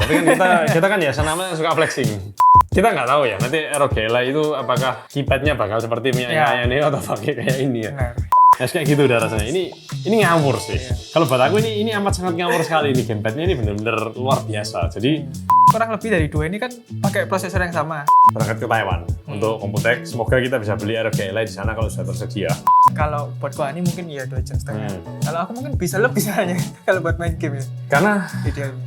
Tapi kan kita kan ya senamnya suka flexing. Kita nggak tahu ya nanti ROG Ally itu apakah keypadnya bakal seperti punya ini atau pakai kayak ini ya. Benar. Ya kayak gitu udah rasanya. Ini ngawur sih. Kalau buat aku ini amat sangat ngawur sekali ini gamepadnya ini bener-bener luar biasa. Jadi Kurang lebih dari dua ini kan pakai prosesor yang sama. berangkat ke Taiwan untuk Computex. Semoga kita bisa beli ROG Ally di sana kalau sudah tersedia. Kalau buat gua ini mungkin ya 2,5 jam. Kalau aku mungkin bisa lebih soalnya kalau buat main game ya. Karena Idealnya.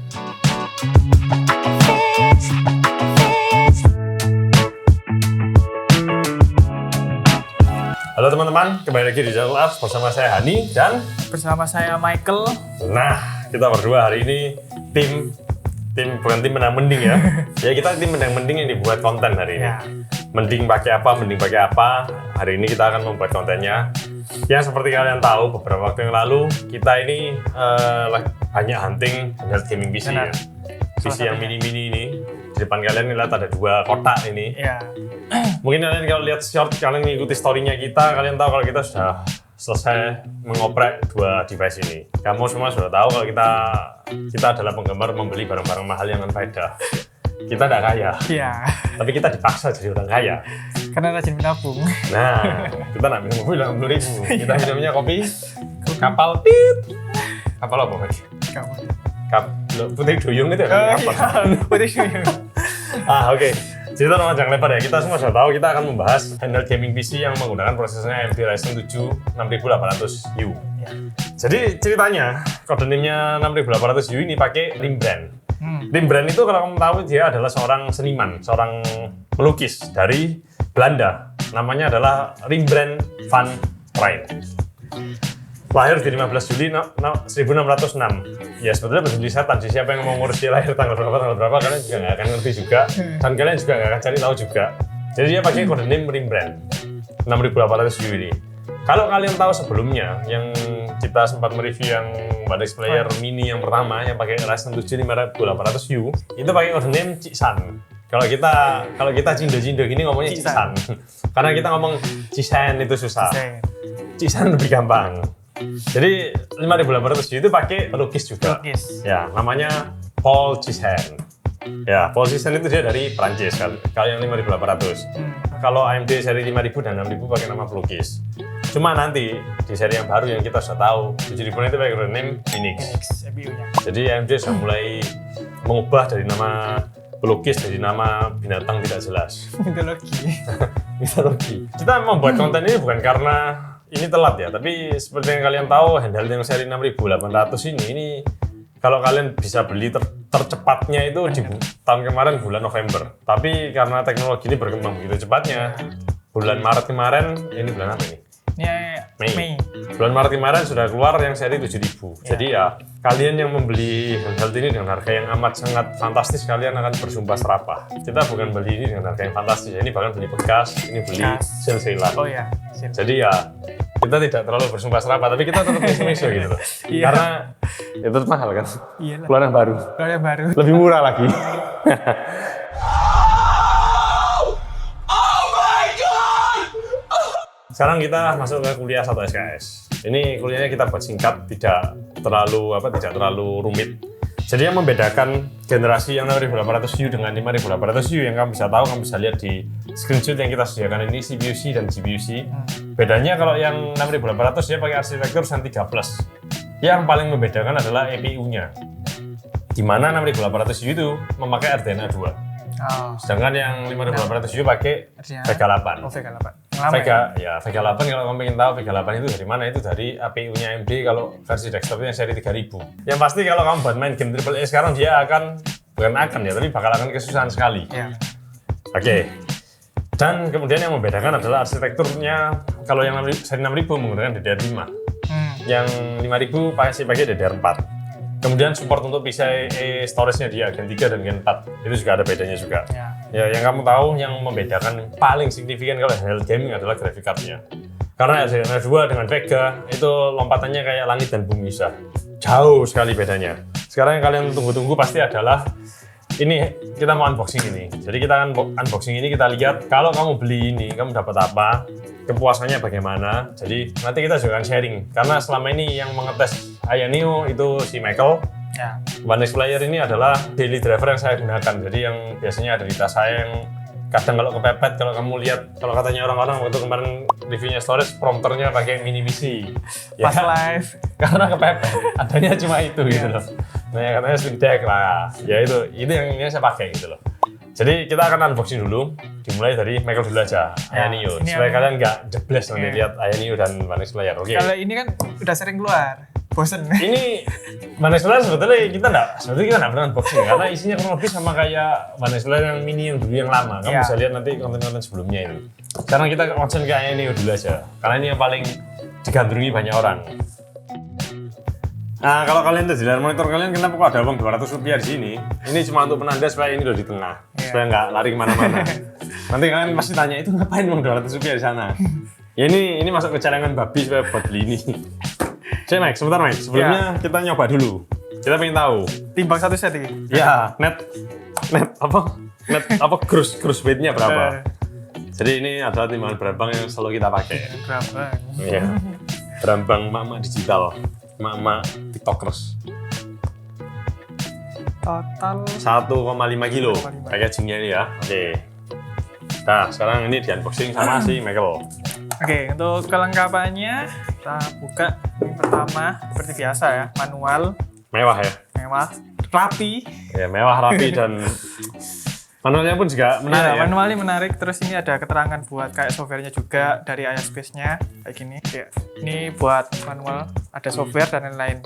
halo teman-teman, kembali lagi di channel Ars bersama saya Hani dan Bersama saya Michael. nah kita berdua hari ini tim bukan tim menang mending ya. Ya kita tim menang mending yang dibuat konten hari ini. Ya. Mending pakai apa? Hari ini kita akan membuat kontennya. Yang seperti kalian tahu beberapa waktu yang lalu kita ini banyak hunting handheld gaming PC ya. PC yang mini-mini ini. Di depan kalian lihat ada dua kotak ini. Ya. Mungkin kalian kalau lihat short, kalian mengikuti story-nya kita, kalian tahu kalau kita sudah selesai mengoprek dua device ini. Kamu semua sudah tahu kalau kita adalah penggemar membeli barang-barang mahal yang berfaedah. Kita tidak kaya, Iya. tapi kita dipaksa jadi orang kaya. Karena rajin menabung. Nah, kita nak minum kopi 80.000. Kita minumnya kopi kapal tit. Kapal apa lagi? Kamu. Putih duyung itu ya? Kapal. Putih duyung. Oke. Cerita panjang lebar ya, kita semua sudah tahu kita akan membahas handheld gaming PC yang menggunakan prosesornya AMD Ryzen 7 6800U. Ya. Jadi ceritanya, kode name-nya 6800U ini pakai Rembrandt. Rembrandt itu kalau kamu tahu dia adalah seorang seniman, seorang melukis dari Belanda. Namanya adalah Rembrandt van Rijn. Lahir di 15 Juli 1606. Ya sebetulnya berdiri setan sih, siapa yang mau ngurus dia lahir tanggal berapa kalian juga nggak akan ngerti juga. Dan kalian juga nggak akan cari tahu juga. Jadi dia pakai kode name Rembrandt 6800U ini. Kalau kalian tahu sebelumnya, yang kita sempat mereview yang Badex Player Mini yang pertama yang pakai Ryzen 7 5800U, itu pakai kode name Cisan. Kalau kita cindo-cindo gini ngomongnya Cisan. Karena kita ngomong Cisen itu susah. Cisan lebih gampang. Jadi 5800U itu pakai pelukis juga. Ya, namanya Paul Cisen. Ya, Paul Cisen itu dia dari Prancis kan. Kalau yang 5800. Kalau AMD seri 5000 dan 6000 pakai nama pelukis. Cuma nanti di seri yang baru yang kita sudah tahu 7000 itu pakai kode name Phoenix. CPU-nya. Jadi AMD sudah mulai mengubah dari nama pelukis jadi nama binatang tidak jelas. Mitologi. Kita membuat konten ini bukan karena ini telat ya, tapi seperti yang kalian tahu handheld yang seri 6800 ini kalau kalian bisa beli tercepatnya itu di tahun kemarin bulan November. Tapi karena teknologi ini berkembang begitu cepatnya, bulan Maret kemarin, ini bulan apa ini? Mei. Bulan Maret kemarin sudah keluar yang seri 7000. Jadi ya, kalian yang membeli handheld ini dengan harga yang amat sangat fantastis, kalian akan bersumpah serapah. Kita bukan beli ini dengan harga yang fantastis, ini bahkan beli bekas, ini beli sale-salean. Oh ya. Jadi ya, kita tidak terlalu bersumpah serapah, tapi kita tetap isu gitu loh. Karena itu mahal kan? Iyalah. Keluaran baru. Keluaran baru. Lebih murah lagi. Sekarang kita masuk ke kuliah 1 SKS. Ini kuliahnya kita buat singkat, tidak terlalu rumit. Jadi yang membedakan generasi yang 6800U dengan 5800U yang kamu bisa tahu, kamu bisa lihat di screenshot yang kita sediakan ini CPU-C dan GPU-C. Bedanya kalau yang 6800 dia pakai arsitektur Zen 3+. Yang paling membedakan adalah EPU-nya. Di mana 6800U itu memakai RDNA 2. Sedangkan yang 5800U pakai Vega 8. Oh, Vega 8. Vega 8 kalau kamu ingin tahu Vega 8 itu dari mana? Itu dari APU-nya AMD kalau versi desktopnya seri 3000. Yang pasti kalau kamu buat main game AAA sekarang dia tapi bakal akan kesusahan sekali. Oke. Dan kemudian yang membedakan adalah arsitekturnya. Kalau yang seri 6000 menggunakan DDR5. Yang 5000 pakai DDR4. Kemudian support untuk PCIe storage-nya dia Gen 3 dan Gen 4. Itu juga ada bedanya juga. Ya, yang kamu tahu yang membedakan paling signifikan kalau handheld gaming adalah graphic card-nya. Karena RDNA 2 dengan Vega itu lompatannya kayak langit dan bumi bisa. Jauh sekali bedanya. Sekarang yang kalian tunggu-tunggu pasti adalah ini kita mau unboxing ini. Jadi kita akan unboxing ini, kita lihat kalau kamu beli ini kamu dapat apa, kepuasannya bagaimana. Jadi nanti kita juga akan sharing karena selama ini yang mengetes Aya Neo itu si Michael Ya. One Player ini adalah daily driver yang saya gunakan. Jadi yang biasanya ada di tas saya yang kadang kalau kepepet, kalau kamu lihat, kalau katanya orang-orang waktu kemarin reviewnya storage, prompternya pakai mini PC. Pas live. Karena kepepet, adanya cuma itu gitu loh. Nah katanya Slim Deck lah, ya itu yang ini saya pakai gitu loh. Jadi kita akan unboxing dulu, dimulai dari Michael dulu aja, Ayaneo. Supaya kalian nggak jebles nanti lihat Ayaneo dan One Player. Oke. Kalau ini kan udah sering keluar, bosen. Ini One Player sebetulnya kita nggak pernah unboxing karena isinya kurang lebih sama kayak One Player yang mini yang dulu yang lama. Kamu bisa lihat nanti konten-konten sebelumnya ini. Sekarang kita konsen ke Ayaneo dulu aja, karena ini yang paling digandrungi banyak orang. Nah, kalau kalian tuh di layar monitor kalian kenapa kok ada uang 200 rupiah di sini? Ini cuma untuk penanda supaya ini udah di tengah, supaya nggak lari kemana-mana. Nanti kalian pasti tanya, itu ngapain uang 200 rupiah di sana? Ya ini masuk ke cadangan babi supaya buat beli ini. Oke, Mike, sebentar Mike. Sebelumnya kita nyoba dulu. Kita pengen tahu. Timbang satu set ini? Ya, net apa cruise weight-nya berapa? Jadi ini adalah timbangan berambang yang selalu kita pakai. Berambang. Iya. Berambang mama digital. Mama tiktokers. Total 1,5 kilo packagingnya ini ya. Oke. Nah sekarang ini di unboxing sama si Michael. Oke, untuk kelengkapannya kita buka. Yang pertama seperti biasa ya, manual. Mewah ya. Mewah, rapi. Ya mewah, rapi dan manualnya pun juga menarik ya. Manualnya menarik. Terus ini ada keterangan buat kayak softwarenya juga dari iSpace-nya kayak gini. Ya. Ini buat manual, ada software dan lain-lain.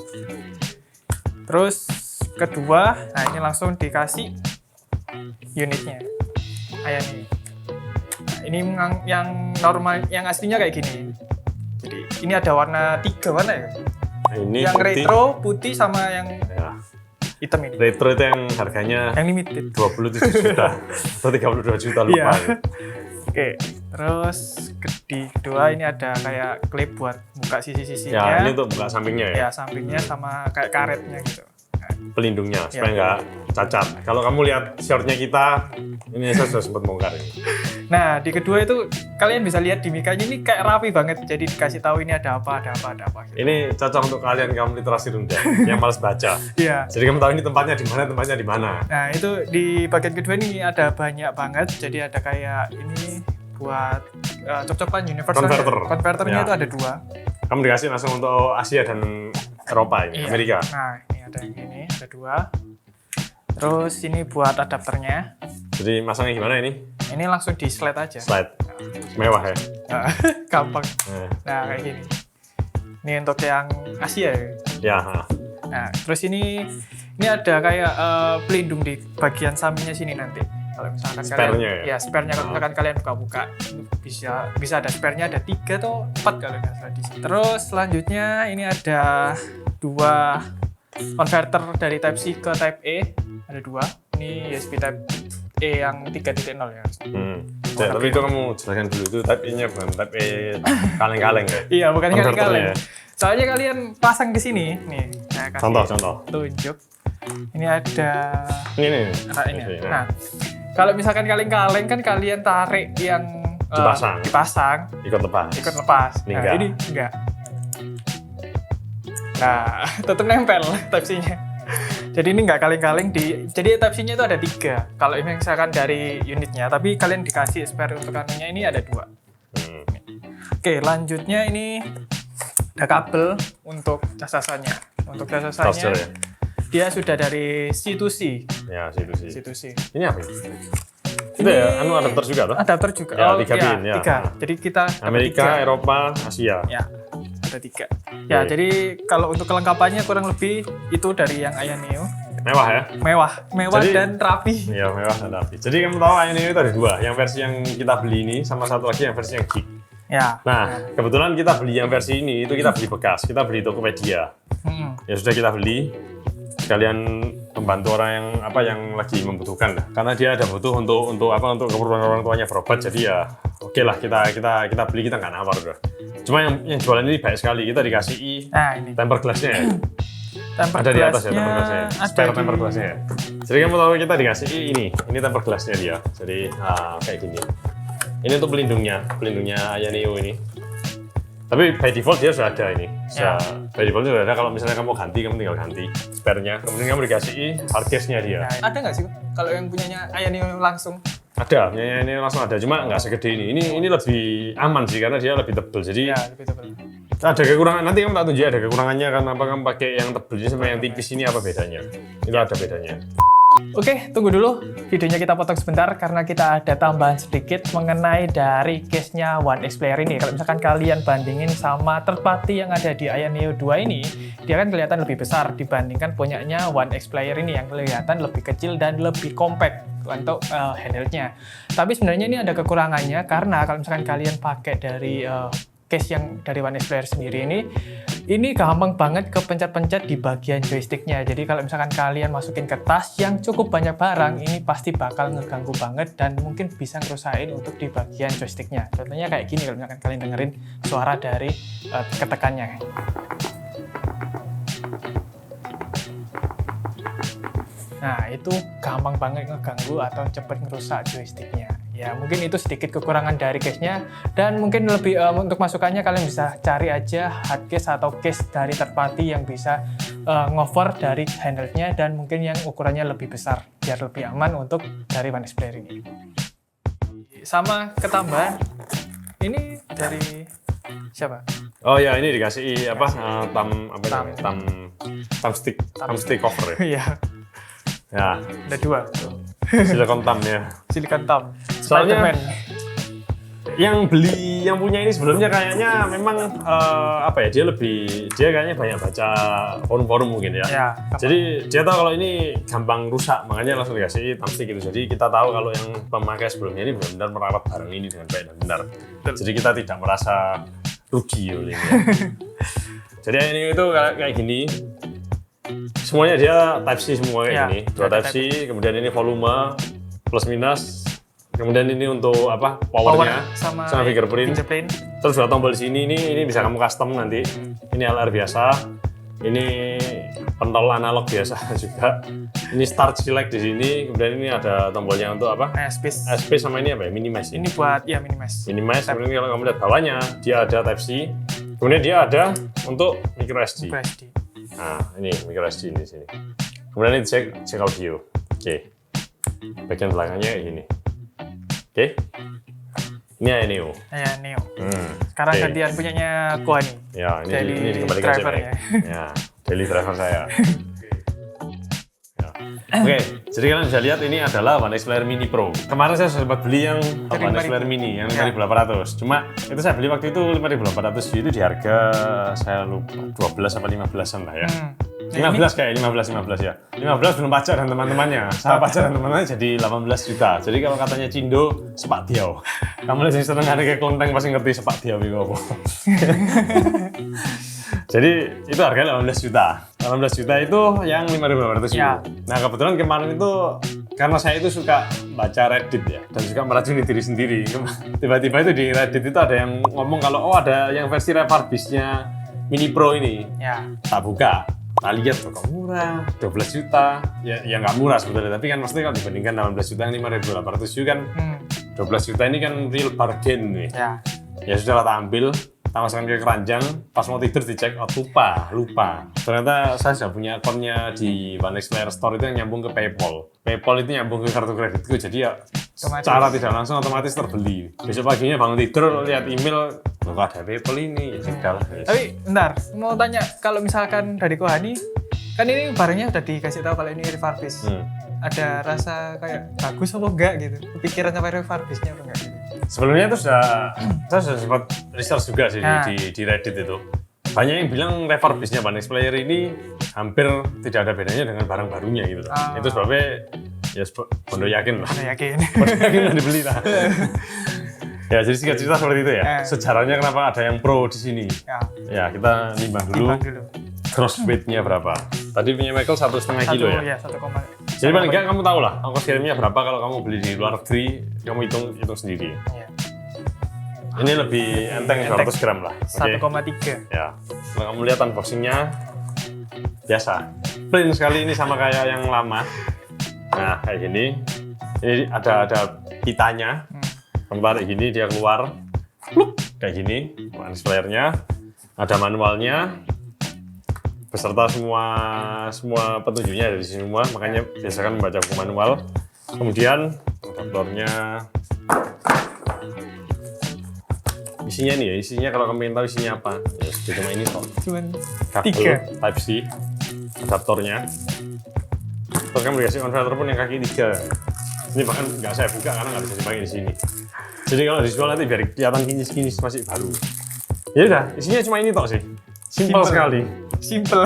Terus kedua, nah ini langsung dikasih unitnya. Ayaneo. Nah, ini yang normal, yang aslinya kayak gini. Jadi ini ada warna 3 warna ya. Ini yang putih. retro, putih sama yang Ya. hitam ini. Retro itu yang harganya Yang limited. 27 juta atau 32 juta lupa. Iya. Oke, terus kedua ini ada kayak klip buat buka sisi-sisinya. Ya, ini untuk buka sampingnya ya. Ya, sampingnya sama kayak karetnya gitu. Pelindungnya supaya nggak cacat. Kalau kamu lihat shortnya kita, ini saya sudah sempat bongkar ini. Nah, di kedua itu kalian bisa lihat di mikanya ini kayak rapi banget. Jadi dikasih tahu ini ada apa. Gitu. Ini cocok untuk kalian kamu literasi rendah yang malas baca. Iya. Jadi kamu tahu ini tempatnya di mana. Nah, itu di bagian kedua ini ada banyak banget. Jadi ada kayak ini buat cocokkan universal. Konverternya Ya. itu ada 2. Kamu dikasih langsung untuk Asia dan Eropa ini, Iya. Amerika. Nah, ini ada yang ini, ada 2. Terus ini buat adapternya. Jadi masangnya gimana ini? Ini langsung di slide aja. Slide. Mewah ya. Nah, gampang. Nah, Nah, kayak gini. Ini untuk yang Asia ya. ya. Nah, terus ini ada kayak pelindung di bagian sampingnya sini nanti. Kalau misalkan Spare-nya kalian, ya? spare-nya kalau misalkan kalian buka-buka, bisa ada spare-nya, ada 3 atau 4 kalau nggak salah di sini. Terus selanjutnya ini ada 2 converter dari Type C ke Type E, ada 2. Ini USB Type E yang 3.0 ya. Ya, tapi itu kamu jelaskan dulu, itu Type E-nya bukan Type E kaleng-kaleng ya? Iya, bukan Converternya kaleng-kaleng. ya? Soalnya kalian pasang di sini, nih. Nah, kasih Contoh. tunjuk. Ini ada Ini. ini. Nah, kalau misalkan kaleng-kaleng kan kalian tarik yang dipasang, ikut lepas. Nah, Ini enggak. ini enggak. Nah, tetap nempel Type C-nya. Jadi ini enggak kaleng-kaleng jadi Type C-nya itu ada 3. Kalau misalkan dari unitnya, tapi kalian dikasih spare untuk anunya ini ada 2. Oke, lanjutnya ini ada kabel untuk casasannya. Untuk casasannya Charger ya? dia sudah dari C2C. Ya, situ sih. C2C. Ini apa ini? Itu ya, adapter juga toh? Adapter juga. Ya, 3 pin ya. 3. Jadi kita dapat Amerika, 3. Eropa, Asia. Ya, ada 3. Ya, Oke. jadi kalau untuk kelengkapannya kurang lebih itu dari yang Ayaneo. Mewah ya? Mewah Jadi- dan rapi. Iya, mewah dan rapi. Jadi kamu tahu Ayaneo itu ada 2, yang versi yang kita beli ini sama satu lagi yang versi yang geek. Ya. Nah, kebetulan kita beli yang versi ini itu kita beli bekas, kita beli Tokopedia. Ya sudah kita beli. Sekalian membantu orang yang lagi membutuhkan lah. Karena dia ada butuh untuk keperluan orang tuanya berobat. Jadi ya oke lah kita beli, kita nggak nawar udah. Cuma yang jualan ini baik sekali. Kita dikasih Nah, ini. temper glass-nya ya. Temper Ada di atas ya temper glass-nya glass-nya. Spare ada temper di- glass-nya ya. Jadi kamu tahu kita dikasih ini temper glass-nya dia. Jadi kayak gini. Ini untuk pelindungnya Ayaneo ini. Tapi by default dia sudah ada ini. By default sudah ada, kalau misalnya kamu ganti, kamu tinggal ganti spare-nya. Kemudian kamu dikasih hardcase-nya dia. Nah, ada nggak sih kalau yang punyanya Ayaneo langsung? Ada, ini langsung ada, cuma nggak segede ini. Ini lebih aman sih, karena dia lebih tebal. Jadi Ya, lebih tebal. ada kekurangan, nanti kamu tak tunjuk ada kekurangannya, karena apa kamu pakai yang tebal ini sama yang tipis ini apa bedanya. Itu ada bedanya. Oke, tunggu dulu. Videonya kita potong sebentar karena kita ada tambahan sedikit mengenai dari case-nya One X Player ini. Kalau misalkan kalian bandingin sama third party yang ada di Ayaneo 2 ini, dia kan kelihatan lebih besar dibandingkan punyanya One X Player ini yang kelihatan lebih kecil dan lebih compact untuk handle-nya. Tapi sebenarnya ini ada kekurangannya karena kalau misalkan kalian pakai dari case yang dari One X Player sendiri ini gampang banget kepencet-pencet di bagian joysticknya. Jadi kalau misalkan kalian masukin ke tas yang cukup banyak barang, ini pasti bakal ngeganggu banget dan mungkin bisa ngerusain untuk di bagian joysticknya. Contohnya kayak gini kalau misalkan kalian dengerin suara dari ketekannya. Nah, itu gampang banget ngeganggu atau cepet ngerusak joysticknya. Ya, mungkin itu sedikit kekurangan dari case-nya. Dan mungkin lebih untuk masukannya kalian bisa cari aja hard case atau case dari third party yang bisa ngover dari handle-nya dan mungkin yang ukurannya lebih besar biar lebih aman untuk dari One X Player ini. Sama ketambahan ini dari siapa? Oh ya, ini dikasih apa? Thumb stick cover ya. Iya, Ya, ada 2. silikon thumb ya. Silicon thumb. Soalnya Spiderman. yang punya ini sebelumnya kayaknya memang dia kayaknya banyak baca forum-forum mungkin ya. Ya, Jadi dia tahu kalau ini gampang rusak, makanya langsung dikasih thumbstick gitu. Jadi kita tahu kalau yang pemakai sebelumnya ini benar-benar merawat barang ini dengan baik dan benar. Jadi kita tidak merasa rugi ini. Ya. Jadi ini itu kayak gini. Semuanya dia Type C semua kayak gini. 2 Type C, kemudian ini volume plus minus. Kemudian ini untuk apa? Powernya sama fingerprint. Terus 2 tombol di sini, ini bisa kamu custom nanti. Ini LR biasa. Ini pentol analog biasa juga. Ini start select di sini. Kemudian ini ada tombolnya untuk apa? SP sama ini apa ya? Minimize. Ini buat ya minimize. Minimize. Kemudian kalau kamu lihat bawahnya, dia ada Type C. Kemudian dia ada untuk micro SD. Nah, ini micro SD di sini. Kemudian ini cek audio. Oke. Bagian belakangnya ini. Oke. Ini Ayaneo. Sekarang gantian punyanya Kohani. Ya, ini dikembalikan drivernya. Ya, daily driver saya. Ya. Oke, jadi kalian bisa lihat ini adalah One X Player Mini Pro. Kemarin saya sempat beli yang One X Player Mini yang 5.800. Cuma itu saya beli waktu itu 5.800 itu di harga saya lupa 12 apa 15-an lah ya. 15 kayak 15 ya. 15 belum pajak dan teman-temannya. Saya pajak dan teman-temannya jadi 18 juta. Jadi kalau katanya Cindo, sepak diau. Kamu lihat seneng ada kayak konten pasti ngerti sepak diau itu apa. Jadi itu harganya 18 juta. 18 juta itu yang 5.800 Ya. Nah kebetulan kemarin itu karena saya itu suka baca Reddit ya dan suka meracuni diri sendiri. Tiba-tiba itu di Reddit itu ada yang ngomong kalau ada yang versi refurbished-nya Mini Pro ini. Ya. Tak buka. Tak lihat kok murah, 12 juta. Ya nggak murah sebetulnya, tapi kan maksudnya kalau dibandingkan 18 juta yang 5.800 juga kan 12 juta ini kan real bargain nih. Ya sudah lah, tak ambil. Tak masukkan ke keranjang, pas mau tidur dicek, oh lupa. Ternyata saya sudah punya akunnya di One X Player Store itu yang nyambung ke PayPal. PayPal itu nyambung ke kartu kreditku, jadi ya secara tidak langsung otomatis terbeli. Besok paginya bangun tidur, lihat email, loh ada PayPal ini, ya sudah lah. Tapi bentar, mau tanya, kalau misalkan dari Kohani, kan ini barangnya udah dikasih tahu kalau ini refurbished. Ada rasa kayak bagus apa enggak gitu? Kepikiran sampai refurbished-nya apa enggak gitu? Sebelumnya itu saya sudah sempat research juga sih di Reddit itu. Banyak yang bilang refurbished-nya One X Player ini hampir tidak ada bedanya dengan barang barunya gitu. Itu sebabnya ya bondo yakin lah. Bondo yakin lah dibeli lah. Ya jadi cerita seperti itu ya. Sejarahnya kenapa ada yang pro di sini. Ya kita nimbang dulu. Gross weight-nya berapa. Tadi punya Michael 1,5 kilo ya? 1,5. Jadi paling enggak kamu tahu lah ongkos kirimnya berapa kalau kamu beli di luar negeri, kamu hitung sendiri. Ini lebih enteng 200 gram lah. 1,3. Ya. Kalau kamu lihat unboxing-nya biasa. Plain sekali ini sama kayak yang lama. Nah, kayak gini. Ini ada pitanya. Kamu tarik gini dia keluar. Kayak gini. Vanex playernya, ada manualnya, beserta semua petunjuknya ada di sini semua, makanya biasakan membaca buku manual. Kemudian adaptornya, isinya nih ya, isinya kalau kamu ingin tahu isinya apa, ya cuma ini kok. Cuman Kabel 3. Type C, adaptornya. Terus kamu dikasih konverter pun yang kaki 3. Ini bahkan nggak saya buka karena nggak bisa dipakai di sini. Jadi kalau dijual nanti biar kelihatan kinis-kinis masih baru. Ya udah, isinya cuma ini tok sih. Simpel sekali. Simple.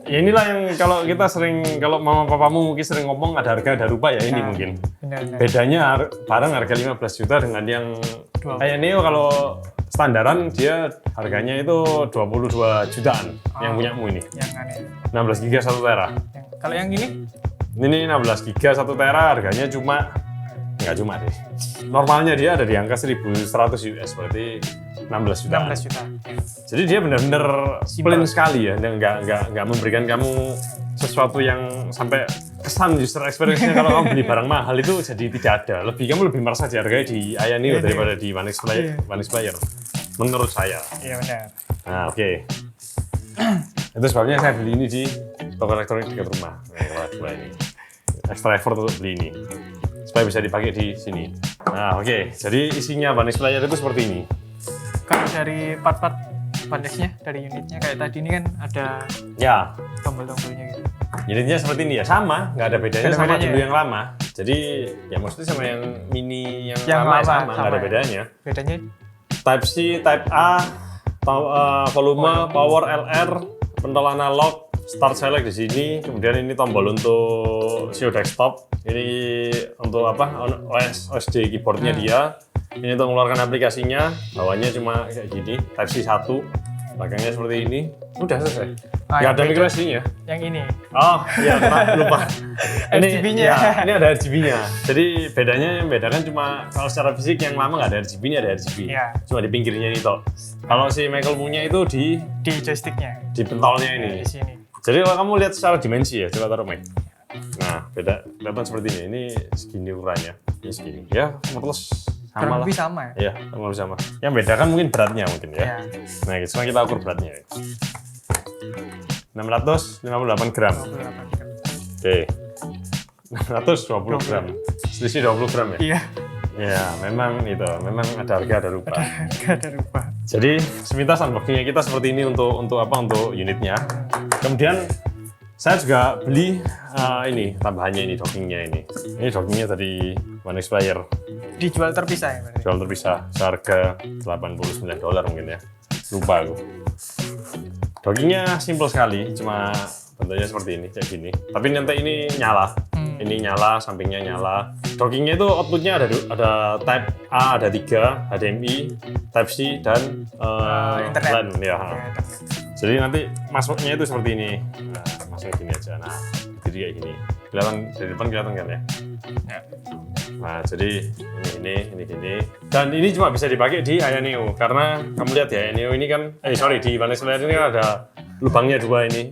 Ya inilah yang kalau kita sering, kalau mama papamu mungkin sering ngomong ada harga ada rupa ya ini Nah, mungkin. Benar-benar. Bedanya barang harga 15 juta dengan yang kayak Neo kalau standaran dia harganya itu 22 jutaan yang punyamu ini. Yang aneh. 16 GB 1 tera. Kalau yang ini Ini 16 GB 1 tera harganya cuma, nggak cuma deh. Normalnya dia ada di angka 1.100 US, berarti 16 juta. 16 juta. Jadi dia benar-benar plain sekali ya, dan nggak memberikan kamu sesuatu yang sampai kesan user experience-nya kalau kamu beli barang mahal itu jadi tidak ada. Kamu lebih merasa dihargai di Ayaneo daripada di Vanex Player, menurut saya. Iya benar. Nah oke. Itu sebabnya saya beli ini di toko elektronik dekat rumah. Nah, dua ini. Extra effort untuk beli ini supaya bisa dipakai di sini. Nah oke. Jadi isinya Vanex Player itu seperti ini. Kalau dari part-part Vanexnya, dari unitnya kayak tadi ini kan ada Ya, tombol-tombolnya gitu. unitnya seperti ini ya, sama, nggak ada bedanya Nggak ada sama bedanya dulu ya? yang lama. Jadi ya maksudnya sama yang mini yang Yang lama, ya lama, sama, nggak sama ada ya. bedanya. Bedanya Type C, Type A, volume, power, LR, pentol analog, start select di sini. Kemudian ini tombol untuk show desktop. Ini untuk apa? OSD keyboardnya dia. Ini untuk mengeluarkan aplikasinya. Bawahnya cuma kayak gini. Type C 1. Belakangnya seperti ini. Udah selesai. Ah, Nggak yang ada beda. micro SD-nya. yang ini. Oh, iya, lupa. RGB-nya. Ya, ini ada RGB-nya. Jadi bedanya yang bedakan cuma kalau secara fisik yang lama nggak ada RGB, ini ada RGB. Iya. Cuma di pinggirnya ini toh. Kalau si Michael punya itu di Di joysticknya. pentolnya ini. Di sini. Jadi kalau kamu lihat secara dimensi ya, coba taruh mic. Nah, beda kelihatan seperti ini. Ini segini ukurannya. Ini segini. Ya, terus sama Kurang lah. lebih sama ya. Iya, kurang lebih sama. Yang bedakan mungkin beratnya mungkin ya. Iya. Nah, sekarang kita ukur beratnya. 658 gram. 28 kan. Oke. 620 gram. Selisih 20 gram ya? Iya. Ya, memang ada harga ada rupa. Gak ada rupa. Jadi, sepintas unboxingnya kita seperti ini untuk apa? Untuk unitnya. Kemudian saya juga beli ini tambahannya ini dockingnya ini. Ini dockingnya dari Vanex Player, Dijual terpisah ya berarti. jual terpisah seharga $89 mungkin ya. Lupa aku. Dockingnya simple sekali, cuma bentuknya seperti ini, kayak gini. Tapi nanti ini nyala. Ini nyala, sampingnya nyala. Dockingnya itu outputnya ada Type A, ada 3, HDMI, Type C, dan Internet. LAN. Ya. Ya, internet. Jadi nanti masuknya itu seperti ini. Nah, masuknya gini aja. Nah, jadi kayak gini. Kelihatan dari depan kelihatan kan ya? Ya. Nah, jadi ini gini. Dan ini cuma bisa dipakai di Ayaneo karena kamu lihat ya, Ayaneo ini kan di Vanex Player ini kan ada lubangnya 2 ini.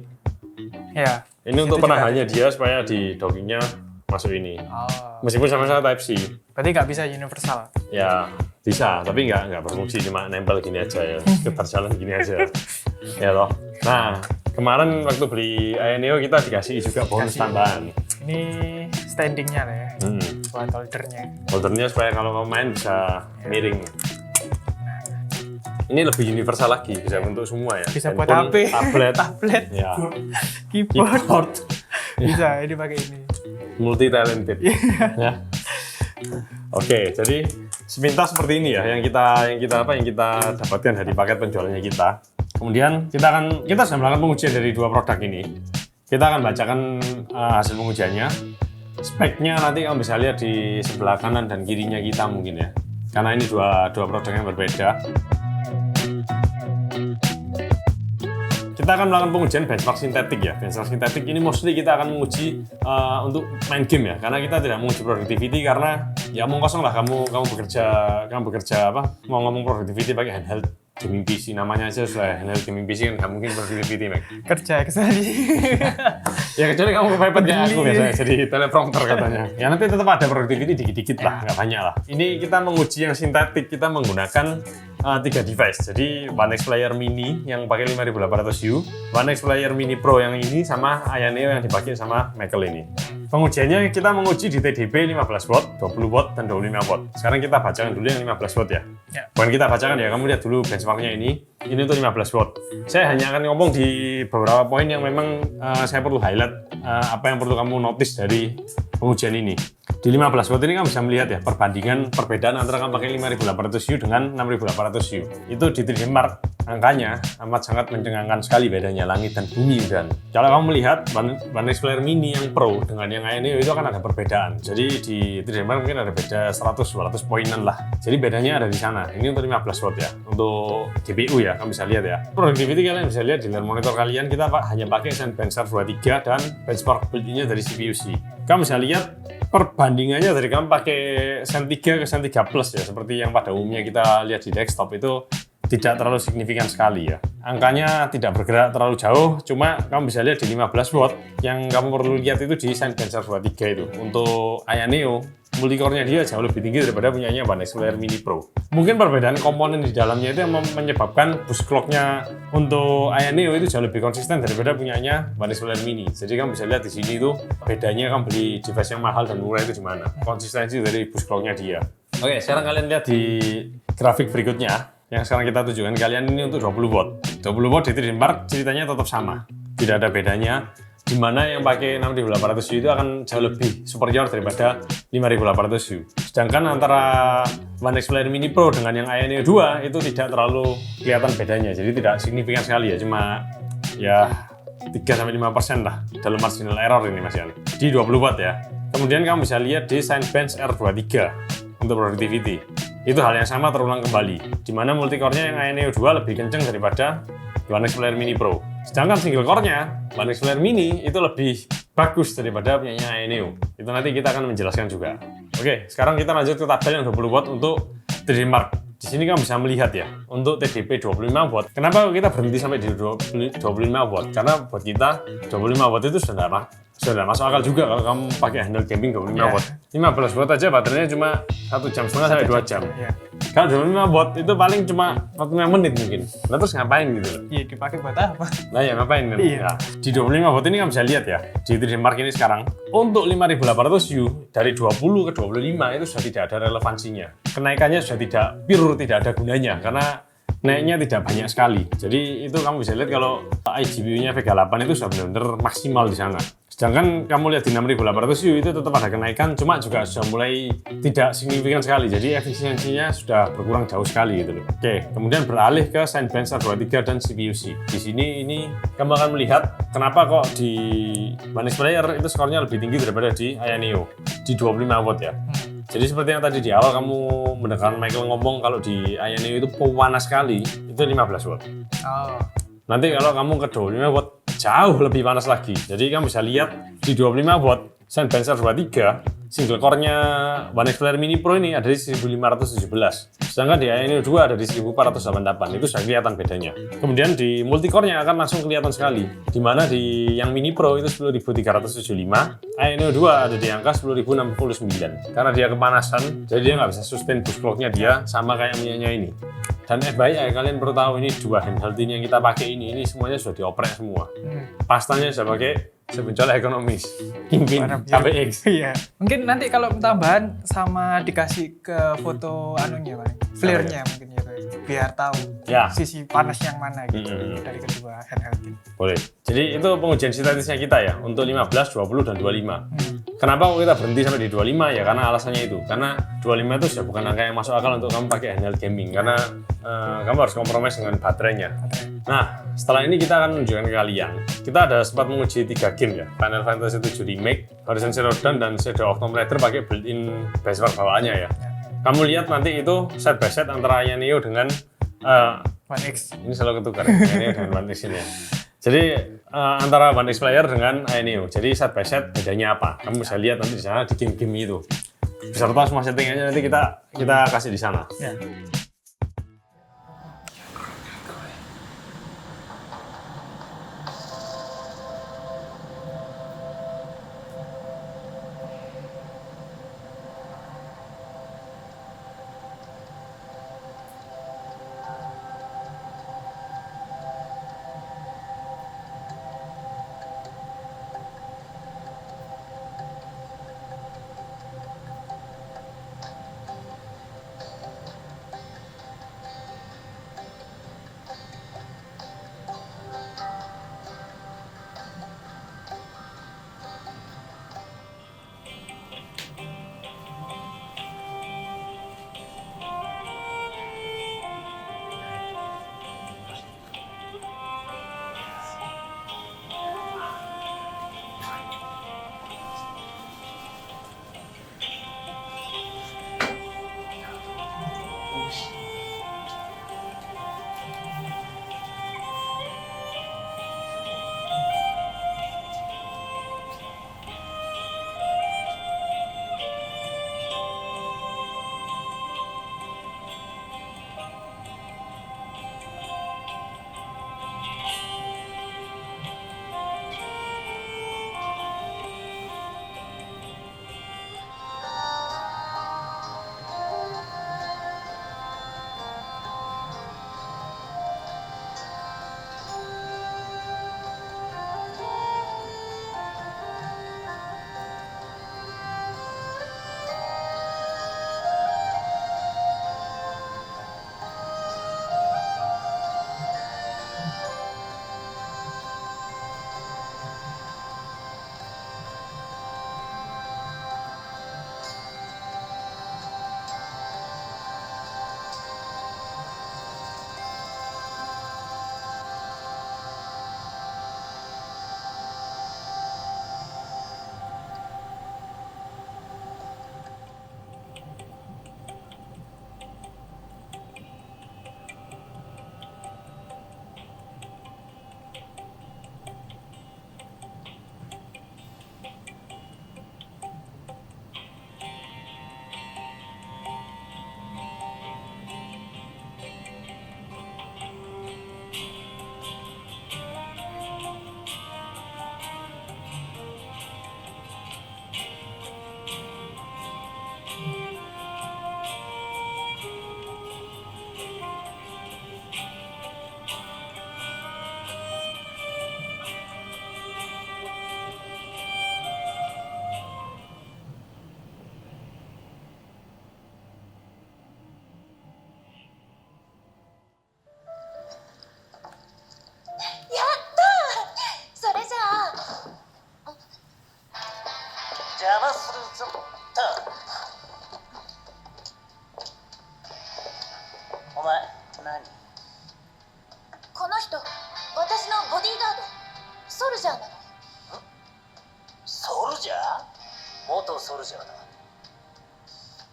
Ya. Ini untuk penahannya dia supaya di dockingnya masuk ini. Oh. Meskipun sama-sama Type C. Berarti nggak bisa universal. Ya, bisa, tapi nggak berfungsi, cuma nempel gini aja ya. Sekitar jalan gini aja. Ya loh. Nah, kemarin waktu beli Ayaneo kita dikasih juga bonus tambahan. Ini standingnya lah ya. Buat holdernya. Holdernya supaya kalau kamu main bisa miring. Ini lebih universal lagi, bisa untuk semua ya. Bisa buat Handphone, HP, tablet, tablet, ya, keyboard. Bisa, ini pakai ini. multi talented. Ya. Oke, jadi sepintas seperti ini ya yang kita dapatkan dari paket penjualannya kita. Kemudian kita sudah melakukan pengujian dari 2 produk ini. Kita akan bacakan hasil pengujiannya. Speknya nanti kamu bisa lihat di sebelah kanan dan kirinya kita mungkin ya. Karena ini dua produk yang berbeda. Kita akan melakukan pengujian benchmark sintetik ya. Benchmark sintetik ini mostly kita akan menguji untuk main game ya. Karena kita tidak menguji productivity karena ya omong kosong lah kamu bekerja apa? Mau ngomong productivity pakai handheld gaming PC namanya aja sudah handheld gaming PC kan nggak mungkin productivity, Mac. Kerja kesana. Ya kecuali kamu kepepet kayak aku biasanya jadi teleprompter katanya. Ya nanti tetap ada productivity dikit-dikit lah, nggak banyak lah. Ini kita menguji yang sintetik, kita menggunakan 3 device. Jadi One X Player Mini yang pakai 5800U, One X Player Mini Pro yang ini, sama Aya Neo yang dipakai sama Michael ini. Pengujiannya kita menguji di TDP 15 watt, 20 watt, dan 25 watt. Sekarang kita bacakan dulu yang 15 watt ya. Bukan kita bacakan ya, kamu lihat dulu benchmarknya ini. Ini untuk 15 watt. Saya hanya akan ngomong di beberapa poin yang memang saya perlu highlight apa yang perlu kamu notice dari pengujian ini. Di 15 watt ini kamu bisa melihat ya perbedaan antara kamu pakai 5800U dengan 6800U. Itu di 3D Mark angkanya amat sangat mencengangkan sekali bedanya langit dan bumi. Dan kalau kamu melihat One X Player Mini yang Pro dengan yang Aya Neo itu akan ada perbedaan. Jadi di 3D Mark mungkin ada beda 100-200 poinan lah. Jadi bedanya ada di sana. Ini untuk 15 watt ya. Untuk GPU ya, kamu bisa lihat ya. Productivity kalian bisa lihat di layar monitor kalian, kita hanya pakai Zenbenchmark 23 dan benchmark build-nya dari CPU-C. Kamu bisa lihat perbandingannya dari kamu pakai Zen 3 ke Zen 3 Plus ya, seperti yang pada umumnya kita lihat di desktop itu tidak terlalu signifikan sekali ya. Angkanya tidak bergerak terlalu jauh, cuma kamu bisa lihat di 15 watt. Yang kamu perlu lihat itu di Zenbenchmark 23 itu. Untuk Aya Neo, multicore-nya dia jauh lebih tinggi daripada punyanya One X Player Mini Pro. Mungkin perbedaan komponen di dalamnya itu yang menyebabkan boost clock-nya untuk Aya Neo itu jauh lebih konsisten daripada punyanya One X Player Mini. Jadi kamu bisa lihat di sini tuh bedanya kamu beli device yang mahal dan murah itu di mana. Konsistensi dari boost clock-nya dia. Oke, sekarang kalian lihat di grafik berikutnya. Yang sekarang kita tunjukkan kalian ini untuk 20 watt. 20 watt di 3D Mark ceritanya tetap sama. Tidak ada bedanya. Di mana yang pakai 6800U itu akan jauh lebih superior daripada 5800U. Sedangkan antara One X Player Mini Pro dengan yang Aya Neo 2 itu tidak terlalu kelihatan bedanya. Jadi tidak signifikan sekali ya, cuma ya 3-5% lah dalam marginal error ini Mas Yan. Di 20 watt ya. Kemudian kamu bisa lihat di Zenbenchmark R23 untuk productivity. Itu hal yang sama terulang kembali, di mana multicore-nya yang Aya Neo 2 lebih kenceng daripada One X Player Mini Pro. Sedangkan single core-nya One X Player Mini itu lebih bagus daripada punyanya Aya Neo. Itu nanti kita akan menjelaskan juga. Oke, sekarang kita lanjut ke tabel yang 20 watt untuk 3D Mark. Di sini kamu bisa melihat ya, untuk TDP 25 watt. Kenapa kita berhenti sampai di 25 watt? Karena buat kita 25 watt itu sudah masuk akal juga kalau kamu pakai handle gaming 25 watt. 15 watt aja baterainya cuma 1,5 jam sampai 2 jam. Kalau 25 watt itu paling cuma 45 menit mungkin. Nah terus ngapain gitu loh? Iya, dipakai buat apa? Nah ya ngapain kan? Iya. Nah, di 25 watt ini kamu bisa lihat ya, di 3D Mark ini sekarang untuk 5800U dari 20 ke 25 itu sudah tidak ada relevansinya. Kenaikannya sudah tidak ada gunanya karena naiknya tidak banyak sekali. Jadi itu kamu bisa lihat kalau iGPU-nya Vega 8 itu sudah benar-benar maksimal di sana. Sedangkan kamu lihat di 6800U itu tetap ada kenaikan, cuma juga sudah mulai tidak signifikan sekali. Jadi efisiensinya sudah berkurang jauh sekali gitu loh. Oke, kemudian beralih ke Zenbenchmark 23 dan CPU-C. Di sini ini kamu akan melihat kenapa kok di One X Player itu skornya lebih tinggi daripada di Aya Neo di 25 watt ya. Jadi seperti yang tadi di awal kamu mendengar Michael ngomong kalau di Aya Neo itu panas sekali, itu 15 watt. Oh. Nanti kalau kamu ke 25 watt jauh lebih panas lagi. Jadi kamu bisa lihat di 25 watt Zenbenchmark 23 single core-nya One X Player Mini Pro ini ada di 1517. Sedangkan di Aya Neo 2 ada di 1488. Itu sudah kelihatan bedanya. Kemudian di multicore-nya akan langsung kelihatan sekali. Di mana di yang Mini Pro itu 10375, Aya Neo 2 ada di angka 10069. Karena dia kepanasan, jadi dia nggak bisa sustain boost clock-nya dia sama kayak punyanya ini. Dan FYI kalian perlu tahu ini dua handheld ini yang kita pakai ini semuanya sudah dioprek semua. Pastanya sudah pakai Sebencola ekonomis, Kingpin, KPX. Iya. Mungkin nanti kalau tambahan sama dikasih ke foto anunya, Pak. Flare-nya mungkin ya, Pak. Biar tahu Ya. sisi panas yang mana gitu dari kedua handheld ini. Boleh. Jadi itu pengujian sintetisnya kita ya untuk 15, 20 dan 25. Kenapa kok kita berhenti sampai di 25 ya? Karena alasannya itu. Karena 25 itu sudah bukan angka yang masuk akal untuk kamu pakai handheld gaming karena kamu harus kompromi dengan baterainya. Nah, setelah ini kita akan menunjukkan ke kalian. Kita ada sempat menguji 3 game ya. Final Fantasy 7 Remake, Horizon Zero Dawn, dan Shadow of Tomb Raider pakai built-in benchmark bawaannya ya. Kamu lihat nanti itu set by set antara Aya Neo dengan One X. ini selalu ketukar ya, Aya Neo dengan One X ini ya. Jadi antara One X Player dengan Aya Neo. Jadi set by set bedanya apa? Kamu bisa lihat nanti di sana di game-game itu. Beserta semua settingannya nanti kita kasih di sana. Ya.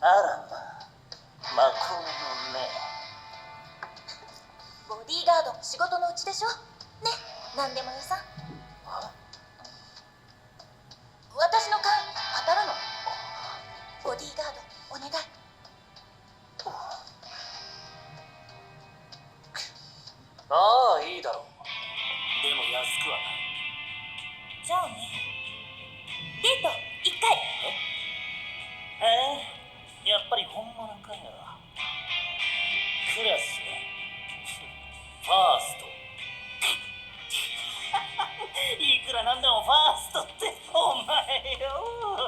あらま、魔法の目。ボディーガード仕事のうちでしょね、なんでも屋さん。私の勘当たるの。ボディーガードお願い。ああ、いいだろう。でも安くはない。じゃあね、デート1回。やっぱり本物かよ。クラスはファースト。いくらなんでもファーストってお前よ。お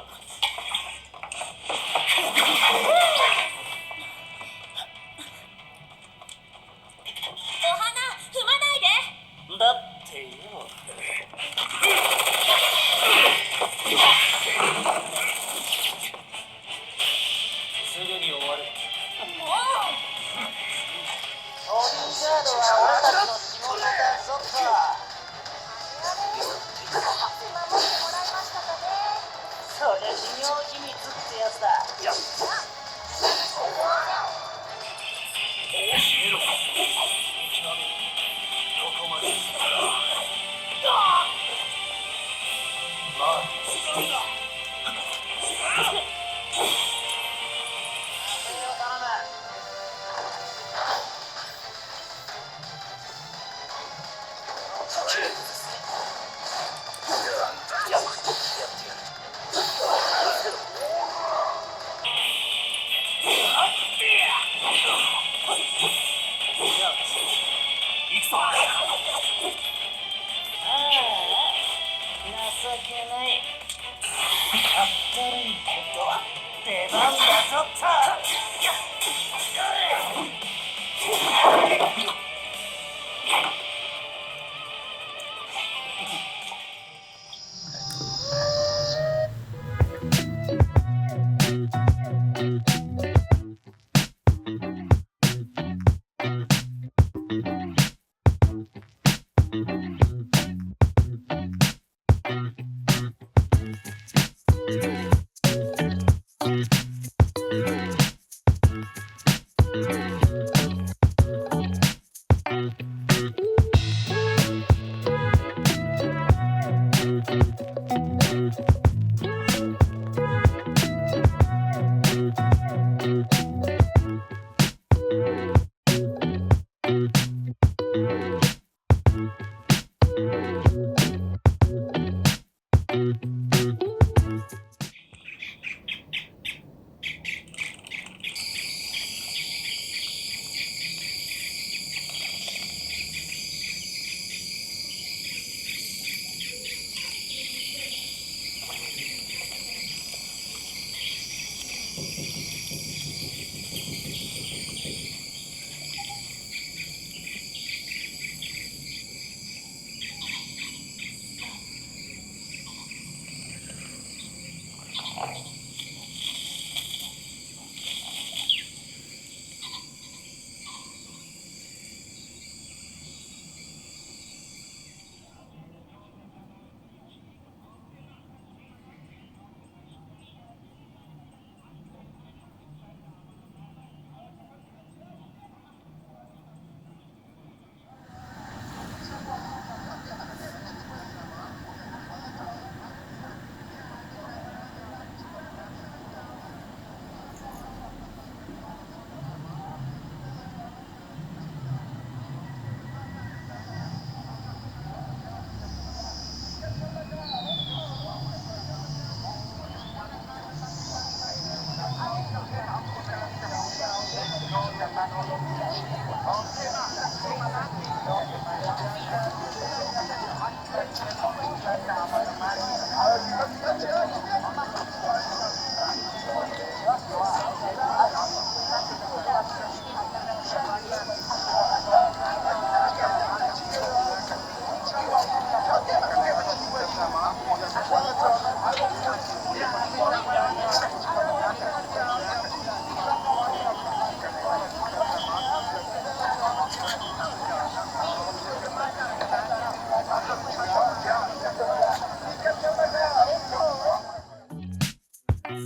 花踏まないで。だってよ。すぐに終わる。もうボディーガードは俺たちの仕事だぞと。守ってもらいましたかね。それ事業秘密ってやつだ。よっ。教えろ。ここまで来たら。まあ、違うんだ。情けない。明るいことは出番だぞと。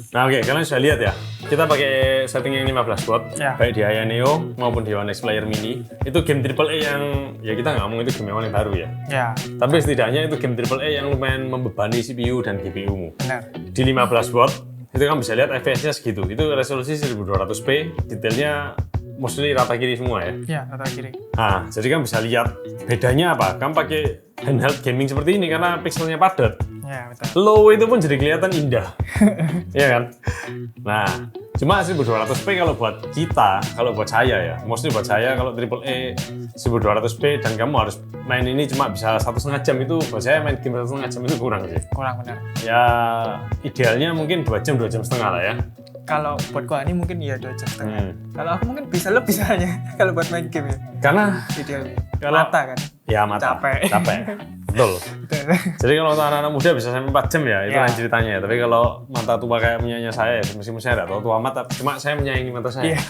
Nah oke, kalian sudah lihat ya. Kita pakai setting yang 15 watt, Ya. baik di Aya Neo maupun di One X Player Mini. Itu game AAA yang ya kita nggak ngomong itu game yang paling baru ya. Ya, Tapi setidaknya itu game AAA yang lumayan membebani CPU dan GPU-mu. benar. Di 15 watt, itu kan bisa lihat FPS-nya segitu. Itu resolusi 1200p, detailnya mostly rata kiri semua ya. Ya, rata kiri. Nah, jadi kan bisa lihat bedanya apa. Kamu pakai handheld gaming seperti ini karena pixelnya padat. Ya, betul. Low itu pun jadi kelihatan indah. Iya kan? Nah, cuma 1200p kalau buat kita, kalau buat saya ya, mostly buat saya kalau AAA 1200p dan kamu harus main ini cuma bisa 1,5 jam itu buat saya main game 1,5 jam itu kurang sih. Kurang benar. Ya idealnya mungkin 2 jam 2,5 jam lah ya. Kalau buat gua ini mungkin iya 2 jam setengah. Hmm. Kalau aku mungkin bisa lebih soalnya kalau buat main game ya. Karena Idealnya. Kalau- Mata kan. ya mata Capek. Betul. Jadi kalau untuk anak-anak muda bisa sampai 4 jam ya, itu Ya. lain ceritanya. Tapi kalau mata tua kayak punyanya saya, meskipun saya nggak tahu tua mata, cuma saya menyayangi mata saya. Iya.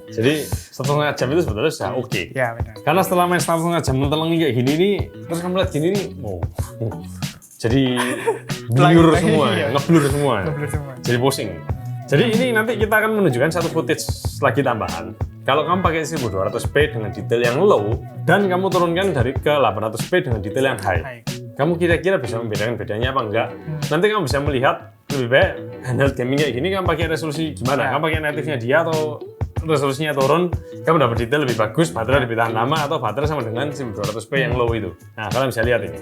Jadi 1,5 jam itu sebetulnya sudah oke. Ya, benar. Karena setelah main 1,5 jam mentelengi kayak gini nih, terus kamu lihat gini nih, jadi blur Lagi- semua, iya. ngeblur semua. Ngeblur semua. Jadi pusing. Jadi ini nanti kita akan menunjukkan satu footage lagi tambahan. Kalau kamu pakai 1200p dengan detail yang low dan kamu turunkan dari ke 800p dengan detail yang high. Baik. Kamu kira-kira bisa membedakan bedanya apa enggak? Nanti kamu bisa melihat lebih baik handheld gaming kayak gini kamu pakai resolusi gimana? Ya. Kamu pakai native-nya dia atau resolusinya turun, kamu dapat detail lebih bagus, baterai lebih tahan lama atau baterai sama dengan 1200p yang low itu. Nah, kalian bisa lihat ini.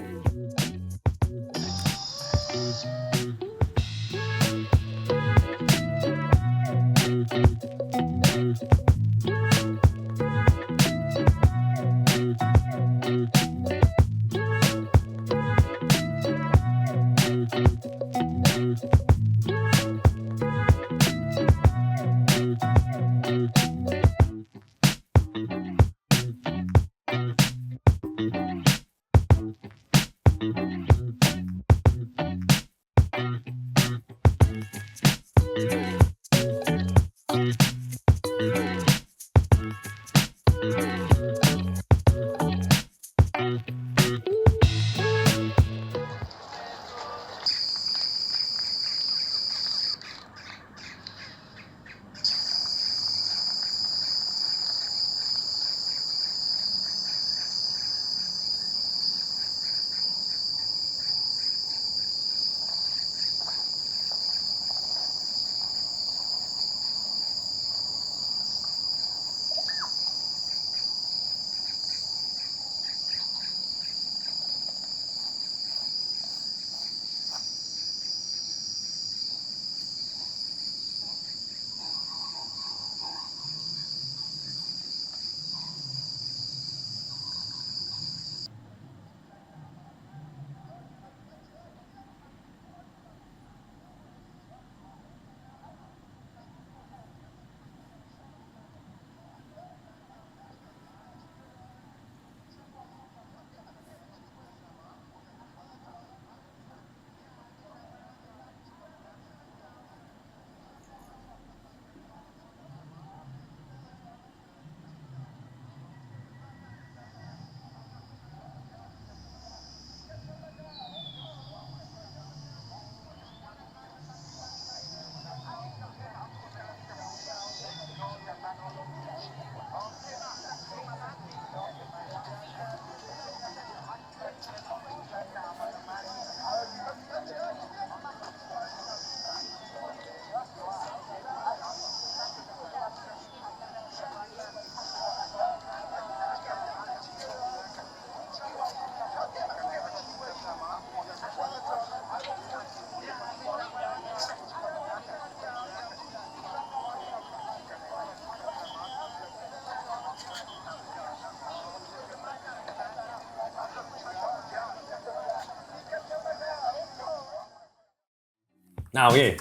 Nah oke,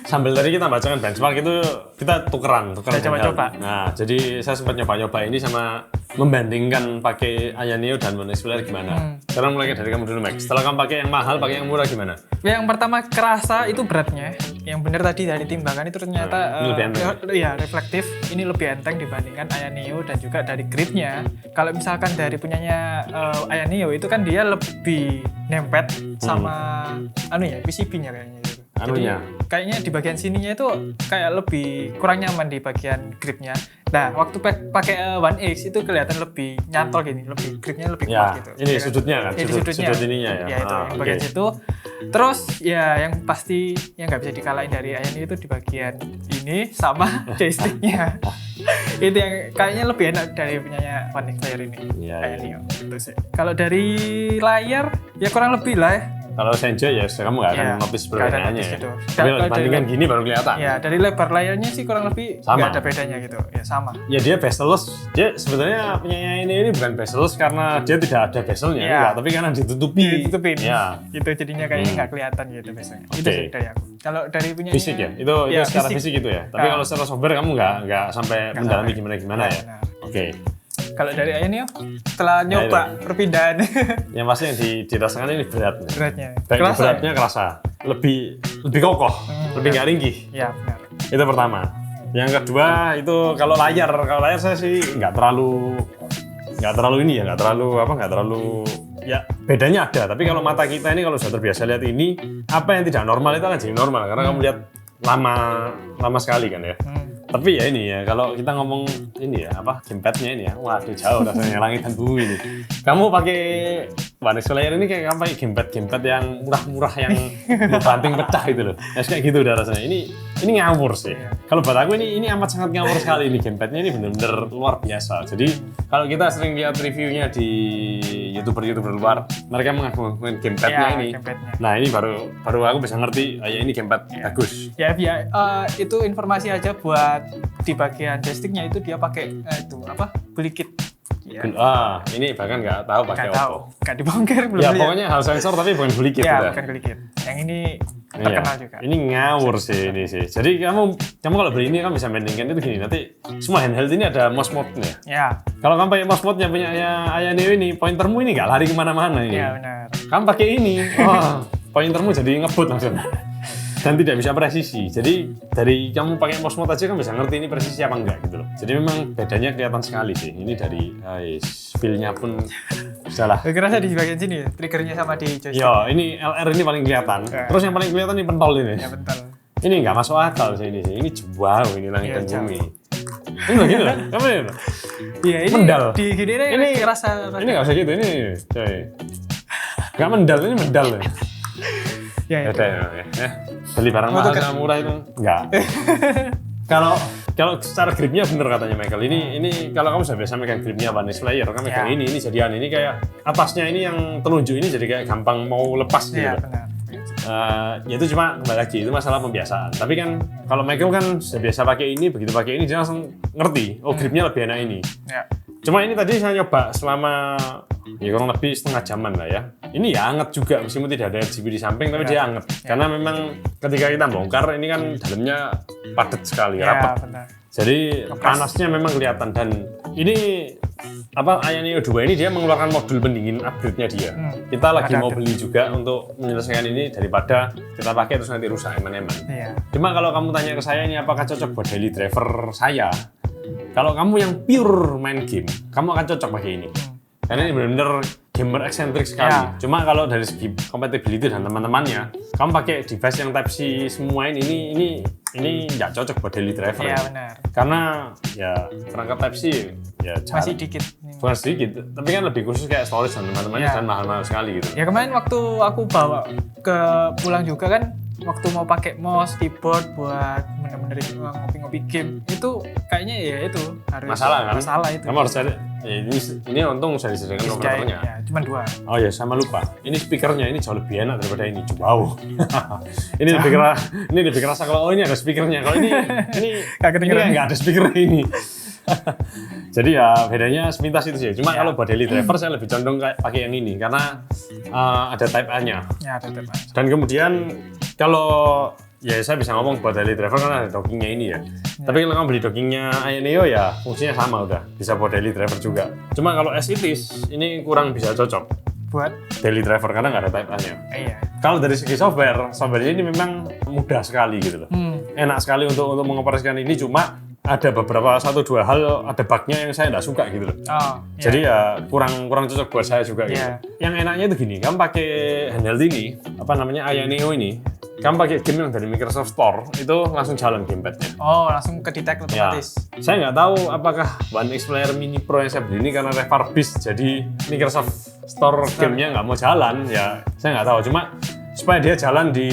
sambil tadi kita bacakan benchmark itu kita tukeran Kita handheld. coba-coba. Nah jadi saya sempat nyoba-nyoba ini sama membandingkan pakai Aya Neo dan One X Player gimana. Sekarang mulai dari kamu dulu Max. Setelah kamu pakai yang mahal, pakai yang murah gimana? Yang pertama kerasa itu beratnya. Yang benar tadi dari timbangan itu ternyata Ini lebih enteng. ya reflektif. Ini lebih enteng dibandingkan Aya Neo dan juga dari gripnya. Kalau misalkan dari punyanya Aya Neo itu kan dia lebih nempet sama anu ya PCB-nya kayaknya gitu. anunya. Kayaknya di bagian sininya itu kayak lebih kurang nyaman di bagian gripnya. Nah, waktu pakai One X itu kelihatan lebih nyantol gini, lebih gripnya lebih Ya, kuat gitu. ini Ya kan? sudutnya kan, Ini sudut ininya ya. Ya itu, Ah, yang bagian oke. situ. Terus ya yang pasti yang nggak bisa dikalahin dari Ayani itu di bagian ini sama joysticknya. Itu yang kayaknya lebih enak dari punyanya One X Player ini. Iya, Ayani. Itu sih. Kalau dari layar ya kurang lebih lah ya. Kalau Senja ya kamu nggak akan Ya, notice nggak ada perbedaannya notice ya. gitu. Tapi Kalau kalau dibandingkan dari- gini baru kelihatan. Ya, dari lebar layarnya sih kurang lebih Sama. nggak ada bedanya gitu. Ya sama. Ya dia bezel-less, dia sebenarnya punyanya ini bukan bezel-less karena dia tidak ada bezelnya, Ya. enggak, tapi karena ditutupin. Ditutupin. Ya. Itu jadinya kayaknya nggak kelihatan gitu biasanya. Itu Oke. sih dari aku. Kalau dari punya Fisik ya, itu Ya, secara fisik. fisik itu ya. Tapi Nah. kalau secara software kamu nggak sampai Nggak mendalami sampai. gimana ya. Benar. Oke. Kalau dari Ayani setelah nyoba perpindahan Yang pasti yang dirasakan ini berat. nih. beratnya. Baik Kerasa beratnya kerasa, lebih kokoh, lebih nggak ringkih. ya? Ya, benar. Itu pertama. Yang kedua itu kalau layar saya sih nggak terlalu ini ya, nggak terlalu ya bedanya ada. Tapi kalau mata kita ini kalau sudah terbiasa lihat ini, apa yang tidak normal itu akan jadi normal karena kamu lihat lama sekali kan ya. Tapi ya ini ya, kalau kita ngomong ini ya, gamepadnya ini ya, waduh jauh rasanya langit dan bumi ini. Kamu pakai One X Player ini kayak apa gamepad yang murah-murah yang banting pecah gitu loh. Ya kayak gitu udah rasanya. Ini ngawur sih. Kalau buat aku ini amat sangat ngawur sekali ini gamepadnya ini benar-benar luar biasa. Jadi kalau kita sering lihat reviewnya di YouTuber luar, mereka mengakukan gamepadnya Ya, ini. gamepadnya. Nah ini baru aku bisa ngerti, ya ini gamepad bagus. Ya, itu informasi aja buat di bagian joysticknya itu dia pakai itu beli kit. Ya, Ini bahkan nggak tahu pakai nggak tahu, Oppo. nggak dibongkar belum. Ya lihat. pokoknya hal sensor tapi bukan beli kit ya udah. bukan beli kit. Yang ini Iya. terkenal juga. Ini ngawur sih ini sih. Jadi kamu kalau beli ini kan bisa bandingkan itu gini. Nanti semua handheld ini ada mouse mode-nya. Ya, Kalau kamu pakai mouse mode-nya punya Ayane ini, pointermu ini nggak lari kemana-mana ini. ya benar. Kamu pakai ini, pointermu jadi ngebut langsung. Dan tidak bisa presisi. Jadi dari kamu pakai mouse mode aja kan bisa ngerti ini presisi apa enggak gitu loh. Jadi memang bedanya kelihatan sekali sih. Ini dari feel-nya pun salah. Saya rasa di bagian sini ya, triggernya sama di joystick. Ya, ini LR ini paling kelihatan. Ya. Terus yang paling kelihatan ini pentol ini. Ya bentar. Ini nggak masuk akal sih ini sih. Ini jauh ini langit Iya, dan jauh. bumi. Ini loh gitu loh. Kamu ini loh. Iya, ini Mendal. di gini deh Ini rasa Ini nggak usah gitu. Ini coy. Nggak mendal, ini mendal. ya, Ya itu. udah ya. Beli barang Oh, mahal itu kan- sama murah itu enggak. Kalau secara gripnya bener katanya Michael. Ini kalau kamu sudah biasa megang gripnya One X Player, kamu megang Ya. ini jadian ini kayak atasnya ini yang telunjuk ini jadi kayak gampang mau lepas gitu. Iya, loh. benar. Ya itu cuma kembali lagi itu masalah pembiasaan. Tapi kan kalau Michael kan sudah biasa pakai ini, begitu pakai ini dia langsung ngerti. Oh gripnya lebih enak ini. Ya. Cuma ini tadi saya nyoba selama ya kurang lebih setengah jaman lah ya. Ini ya anget juga meskipun tidak ada RGB di samping tapi dia anget. Karena memang ketika kita bongkar ini kan dalamnya padat sekali, Ya, rapat. benar. Jadi panasnya memang kelihatan dan ini Ayane O2 ini dia mengeluarkan modul pendingin upgrade-nya dia. Kita lagi mau beli juga untuk menyelesaikan ini daripada kita pakai terus nanti rusak eman-eman. Iya. Cuma kalau kamu tanya ke saya ini apakah cocok buat daily driver saya? Kalau kamu yang pure main game, kamu akan cocok pakai ini. Karena ini benar-benar gamer eksentrik sekali. Ya. Cuma kalau dari segi compatibility dan teman-temannya, kamu pakai device yang Type C semua ini nggak cocok buat daily driver. Iya, benar. Karena ya perangkat Type C ya Masih dikit. bukan sedikit, tapi kan lebih khusus kayak storage dan teman-temannya Ya. dan mahal-mahal sekali gitu. Ya kemarin waktu aku bawa ke pulang juga kan, waktu mau pakai mouse, keyboard buat bener-bener ngopi-ngopi game itu kayaknya ya itu harus Masalah kan? Masalah itu. Kamu harus cari. Ya, ini untung saya disediakan komputernya. Ya, cuma 2. Oh ya, sama lupa. Ini speakernya ini jauh lebih enak daripada ini. Wow. ini lebih kerasa kalau ini ada speakernya. Kalau ini Nggak kedengeran. nggak ada speakernya ini. Jadi ya bedanya sepintas itu sih. Cuma Ya. kalau buat daily driver saya lebih condong kayak pakai yang ini karena ada Type A-nya. Ya, tetap. Dan kemudian kalau ya saya bisa ngomong buat daily driver karena ada dockingnya ini ya. Tapi kalau kamu beli dockingnya Ayaneo ya fungsinya sama udah. Bisa buat daily driver juga. Cuma kalau as it is, ini kurang bisa cocok Buat daily driver karena nggak ada Type A-nya. iya. Kalau dari segi software ini memang mudah sekali gitu loh. Enak sekali untuk mengoperasikan ini, cuma ada beberapa 1-2 hal, ada bug-nya yang saya nggak suka gitu loh. Oh, Jadi ya kurang cocok buat saya juga gitu. Iya. Yang enaknya itu gini, kamu pakai handheld ini, Ayaneo ini, kamu pakai game yang dari Microsoft Store, itu langsung jalan gamepadnya. Oh, langsung ke detect Ya, otomatis. saya nggak tahu apakah One X Player Mini Pro yang saya beli ini karena refurbish, jadi Microsoft Store gamenya nggak mau jalan. Ya, saya nggak tahu. Cuma supaya dia jalan di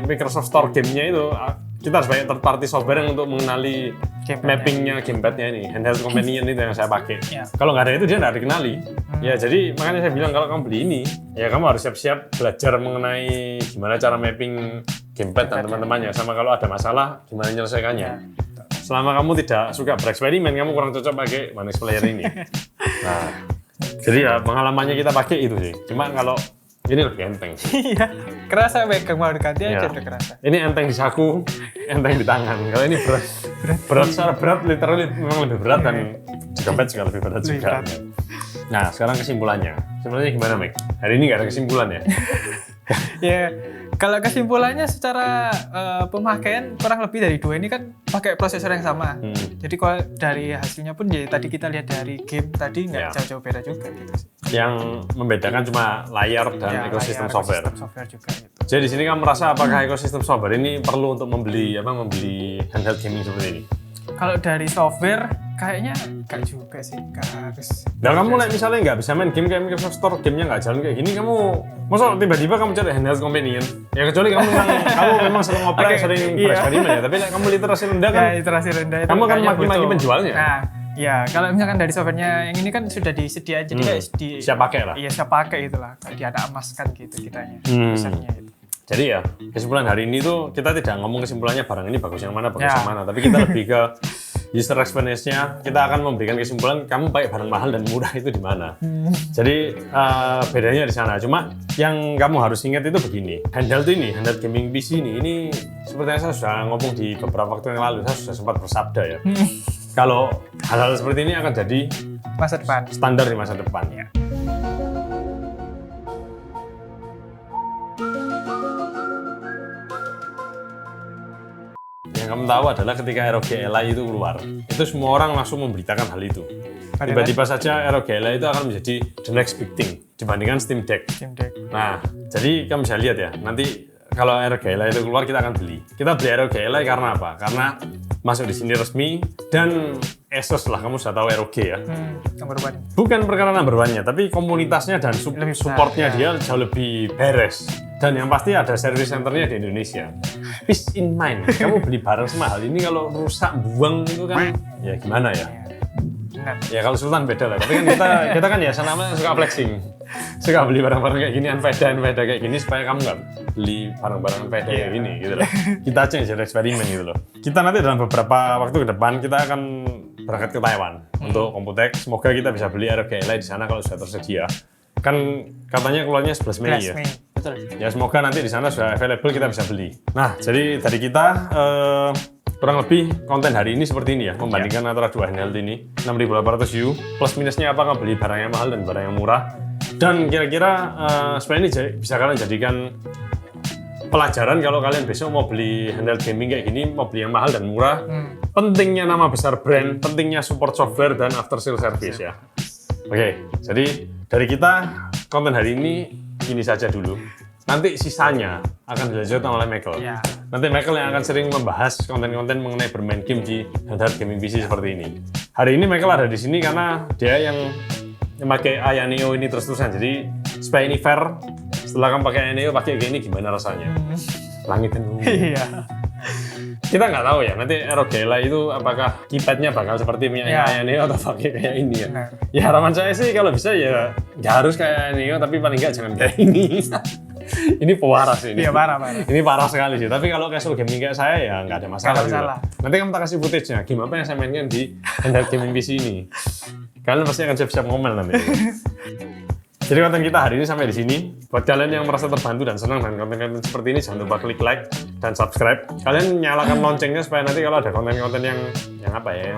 Microsoft Store gamenya itu, kita harus pakai third party software yang untuk mengenali mappingnya gamepadnya ini, handheld companion itu yang saya pakai. Ya. Kalau nggak ada itu dia nggak dikenali. Ya, jadi makanya saya bilang kalau kamu beli ini, ya kamu harus siap-siap belajar mengenai gimana cara mapping gamepad dan teman-temannya. Sama kalau ada masalah, gimana menyelesaikannya. Selama kamu tidak suka bereksperimen, kamu kurang cocok pakai One X Player ini. Nah, jadi ya pengalamannya kita pakai itu sih. Cuma kalau ini lebih enteng. Iya, kerasa pegang mau ganti aja Ya. udah kerasa. Ini enteng di saku, enteng di tangan. Kalau ini berat, berat secara berat, literally memang lebih berat dan di dompet juga lebih berat Lebih juga. berat. Nah, sekarang kesimpulannya. Sebenarnya gimana, Mike? Hari ini nggak ada kesimpulan ya? Ya, kalau kesimpulannya secara pemakaian kurang lebih dari dua ini kan pakai prosesor yang sama. Jadi kalau dari hasilnya pun ya tadi kita lihat dari game tadi nggak Ya. jauh-jauh beda juga gitu sih. Yang membedakan cuma layar dan Ya, ekosistem layar, software. ekosistem software juga gitu. Jadi di sini kamu merasa apakah ekosistem software ini perlu untuk membeli handheld gaming seperti ini? Kalau dari software kayaknya nggak juga sih, nggak harus. Nah, kamu misalnya nggak bisa main game kayak Microsoft Store, gamenya nggak jalan kayak gini, kamu masa tiba-tiba kamu cari handheld companion? Ya kecuali kamu memang sering ngoprek, Oke, sering iya. bereksperimen ya. Tapi kamu literasi rendah kan, Ya, iterasi rendah itu kamu akan kayaknya maki-maki butuh. penjualnya. Nah, ya kalau misalkan dari softwarenya yang ini kan sudah disediakan jadi kayak siap pakai lah. Iya, siap pakai itulah. Kayak di anak emas kan gitu kitanya. Usernya itu. Jadi ya, kesimpulan hari ini tuh kita tidak ngomong kesimpulannya barang ini bagus yang mana, bagus Ya. yang mana. Tapi kita lebih ke user experience-nya. Kita akan memberikan kesimpulan kamu pakai barang mahal dan murah itu di mana. Jadi bedanya di sana. Cuma yang kamu harus ingat itu begini. Handheld gaming PC ini seperti yang saya sudah ngomong di beberapa waktu yang lalu, saya sudah sempat bersabda ya. Kalau hal-hal seperti ini akan jadi Masa depan. standar di masa depan. Ya. Yang kamu tahu adalah ketika ROG Ally itu keluar, itu semua orang langsung memberitakan hal itu. Tiba-tiba saja ROG Ally itu akan menjadi the next big thing dibandingkan Steam Deck. Steam Deck. Nah, jadi kamu bisa lihat ya, nanti kalau ROG Ally itu keluar kita akan beli. Kita beli ROG Ally karena apa? Karena masuk di sini resmi dan Asus lah, kamu sudah tahu ROG ya. Nomor one. Bukan perkara number one-nya, tapi komunitasnya dan Lebih besar, supportnya ya. dia jauh lebih beres. Dan yang pasti ada service centernya di Indonesia. Peace in mind, kamu beli barang semahal ini kalau rusak buang itu kan, ya gimana ya? Benar. Ya kalau Sultan beda lah, tapi kan kita kan ya senamanya suka flexing. Suka beli barang-barang kayak gini, unfaedah kayak gini supaya kamu nggak beli barang-barang unfaedah kayak gini gitu loh. Kita aja yang jadi eksperimen gitu loh. Kita nanti dalam beberapa waktu ke depan kita akan berangkat ke Taiwan untuk Computex. Semoga kita bisa beli ROG Ally di sana kalau sudah tersedia. Kan katanya keluarnya 11 Mei ya. Mei. Betul. Ya semoga nanti di sana sudah available kita bisa beli. Nah, jadi dari kita kurang lebih konten hari ini seperti ini ya, membandingkan antara dua handheld ini 6.800U plus minusnya apakah beli barang yang mahal dan barang yang murah. Dan kira-kira supaya ini bisa kalian jadikan pelajaran kalau kalian besok mau beli handheld gaming kayak gini, mau beli yang mahal dan murah. Pentingnya nama besar brand, pentingnya support software dan after sale service ya. Oke, jadi dari kita konten hari ini saja dulu. Nanti sisanya akan dilanjutkan oleh Michael. Ya. Nanti Michael yang akan sering membahas konten-konten mengenai bermain game di handheld gaming PC seperti ini. Hari ini Michael ada di sini karena dia yang pakai Aya Neo ini terus-terusan. Jadi supaya ini fair, setelah kamu pakai Aya Neo pakai kayak ini gimana rasanya? Langit dan bumi. Iya. Kita nggak tahu ya, nanti ROG Ally itu apakah keypadnya bakal seperti punya Ya. Aya Neo atau pakai kayak ini ya. Benar. Ya harapan saya sih kalau bisa ya nggak harus kayak Aya Neo, tapi paling nggak jangan kayak ini. Ini pewaras ini. Iya, parah. Ini parah sekali sih, tapi kalau casual gaming kayak saya ya nggak ada masalah. Nggak ada gitu. masalah. Nanti kamu tak kasih footage-nya, game apa yang saya mainkan di handheld gaming PC ini. Kalian pasti akan siap-siap ngomel nanti. Jadi konten kita hari ini sampai di sini. Buat kalian yang merasa terbantu dan senang dengan konten-konten seperti ini, jangan lupa klik like dan subscribe. Kalian nyalakan loncengnya supaya nanti kalau ada konten-konten yang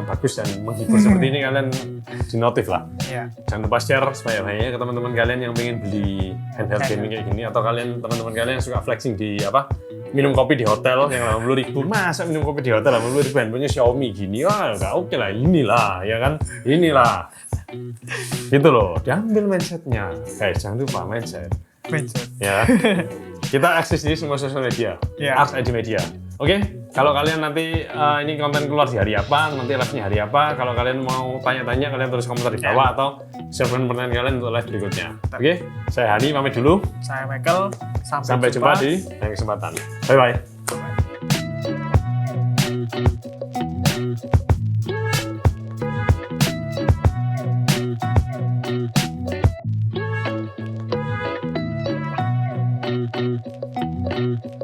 bagus dan menghibur seperti ini, kalian di notif lah. Iya. Jangan lupa share supaya banyak ke teman-teman kalian yang pengen beli handheld gaming kayak gini, atau teman-teman kalian yang suka flexing di minum kopi di hotel yang 80.000. Masa minum kopi di hotel 80.000 handphonenya Xiaomi gini? Wah, udah oke lah, inilah ya kan, inilah. Gitu loh, diambil mindsetnya. Guys, jangan lupa mindset. Mindset. Ya. Kita eksis di semua sosial media, Iya. Ars ID Media. Oke, kalau kalian nanti ini konten keluar di hari apa, nanti live-nya hari apa, kalau kalian mau tanya-tanya, kalian tulis komentar di bawah atau siapkan pertanyaan kalian untuk live berikutnya. Oke, saya Hani, pamit dulu. Saya Michael, Sampai jumpa di lain kesempatan. Bye-bye. Thank you.